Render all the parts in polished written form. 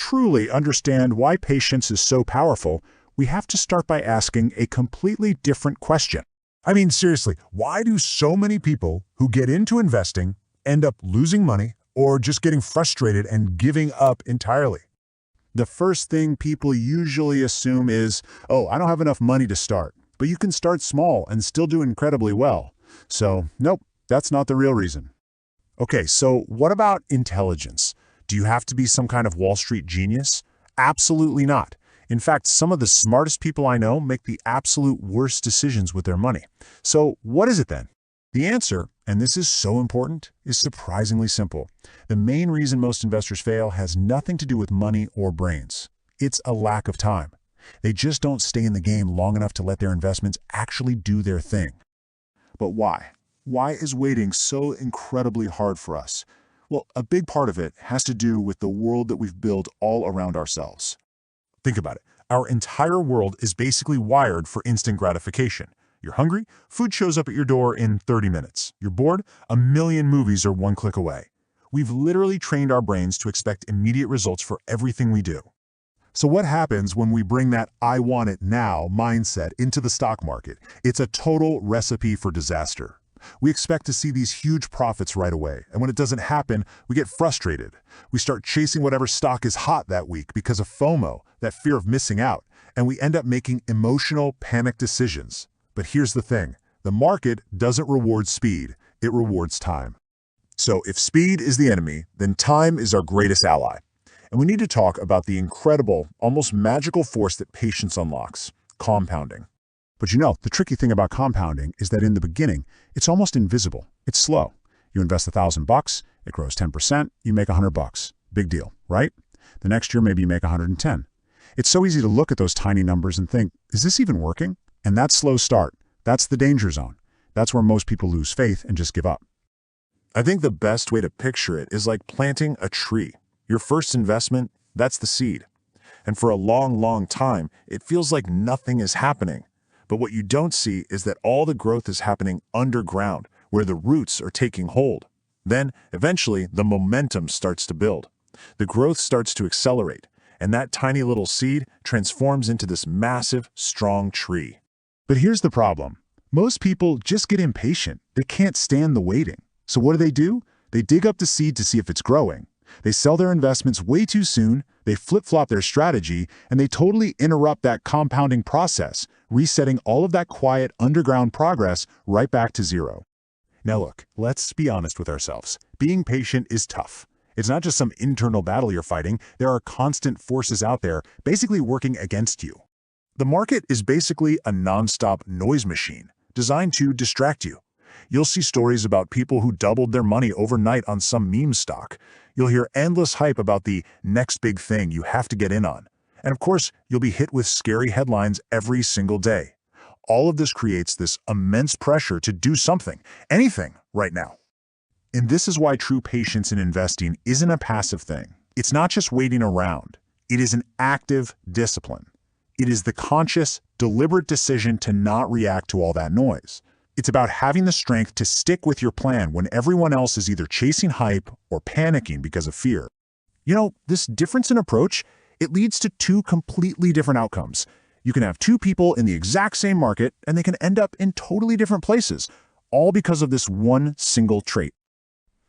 truly understand why patience is so powerful, we have to start by asking a completely different question. I mean, seriously, why do so many people who get into investing end up losing money or just getting frustrated and giving up entirely? The first thing people usually assume is, oh, I don't have enough money to start. But you can start small and still do incredibly well. So, nope, that's not the real reason. Okay, so what about intelligence? Do you have to be some kind of Wall Street genius? Absolutely not. In fact, some of the smartest people I know make the absolute worst decisions with their money. So what is it then? The answer, and this is so important, is surprisingly simple. The main reason most investors fail has nothing to do with money or brains. It's a lack of time. They just don't stay in the game long enough to let their investments actually do their thing. But why? Why is waiting so incredibly hard for us? Well, a big part of it has to do with the world that we've built all around ourselves. Think about it. Our entire world is basically wired for instant gratification. You're hungry, food shows up at your door in 30 minutes. You're bored, a million movies are one click away. We've literally trained our brains to expect immediate results for everything we do. So what happens when we bring that "I want it now" mindset into the stock market? It's a total recipe for disaster. We expect to see these huge profits right away, and when it doesn't happen, we get frustrated. We start chasing whatever stock is hot that week because of FOMO, that fear of missing out, and we end up making emotional, panic decisions. But here's the thing. The market doesn't reward speed, it rewards time. So if speed is the enemy, then time is our greatest ally. And we need to talk about the incredible, almost magical force that patience unlocks: compounding. But you know, the tricky thing about compounding is that in the beginning, it's almost invisible. It's slow. You invest $1,000, it grows 10%, you make $100. Big deal, right? The next year, maybe you make 110. It's so easy to look at those tiny numbers and think, is this even working? And that slow start, that's the danger zone. That's where most people lose faith and just give up. I think the best way to picture it is like planting a tree. Your first investment, that's the seed. And for a long, long time, it feels like nothing is happening. But what you don't see is that all the growth is happening underground, where the roots are taking hold. Then, eventually, the momentum starts to build. The growth starts to accelerate, and that tiny little seed transforms into this massive, strong tree. But here's the problem. Most people just get impatient. They can't stand the waiting. So what do? They dig up the seed to see if it's growing. They sell their investments way too soon, they flip-flop their strategy, and they totally interrupt that compounding process, resetting all of that quiet, underground progress right back to zero. Now look, let's be honest with ourselves. Being patient is tough. It's not just some internal battle you're fighting. There are constant forces out there basically working against you. The market is basically a non-stop noise machine designed to distract you. You'll see stories about people who doubled their money overnight on some meme stock. You'll hear endless hype about the next big thing you have to get in on. And of course, you'll be hit with scary headlines every single day. All of this creates this immense pressure to do something, anything, right now. And this is why true patience in investing isn't a passive thing. It's not just waiting around. It is an active discipline. It is the conscious, deliberate decision to not react to all that noise. It's about having the strength to stick with your plan when everyone else is either chasing hype or panicking because of fear. You know, this difference in approach, it leads to two completely different outcomes. You can have two people in the exact same market, and they can end up in totally different places, all because of this one single trait.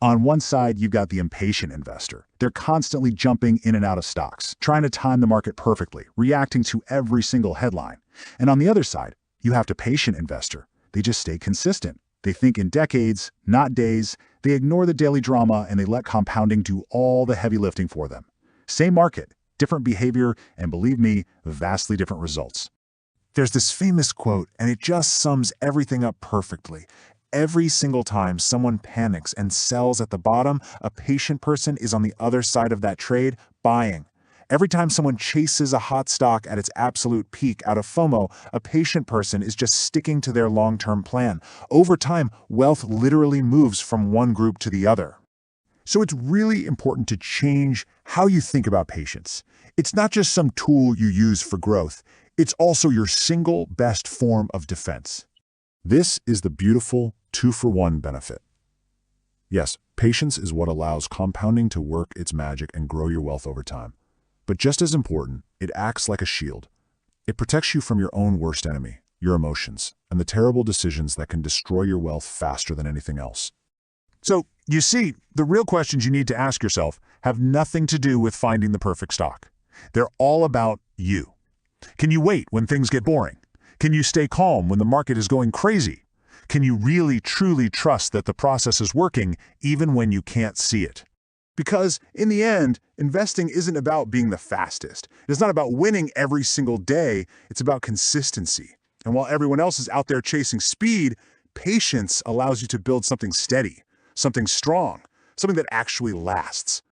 On one side, you've got the impatient investor. They're constantly jumping in and out of stocks, trying to time the market perfectly, reacting to every single headline. And on the other side, you have the patient investor. They just stay consistent. They think in decades, not days. They ignore the daily drama, and they let compounding do all the heavy lifting for them. Same market, different behavior, and believe me, vastly different results. There's this famous quote, and it just sums everything up perfectly. Every single time someone panics and sells at the bottom, a patient person is on the other side of that trade, buying. Every time someone chases a hot stock at its absolute peak out of FOMO, a patient person is just sticking to their long-term plan. Over time, wealth literally moves from one group to the other. So it's really important to change how you think about patience. It's not just some tool you use for growth. It's also your single best form of defense. This is the beautiful two-for-one benefit. Yes, patience is what allows compounding to work its magic and grow your wealth over time. But just as important, it acts like a shield. It protects you from your own worst enemy, your emotions, and the terrible decisions that can destroy your wealth faster than anything else. So, you see, the real questions you need to ask yourself have nothing to do with finding the perfect stock. They're all about you. Can you wait when things get boring? Can you stay calm when the market is going crazy? Can you really, truly trust that the process is working even when you can't see it? Because, in the end, investing isn't about being the fastest. It's not about winning every single day. It's about consistency. And while everyone else is out there chasing speed, patience allows you to build something steady, something strong, something that actually lasts.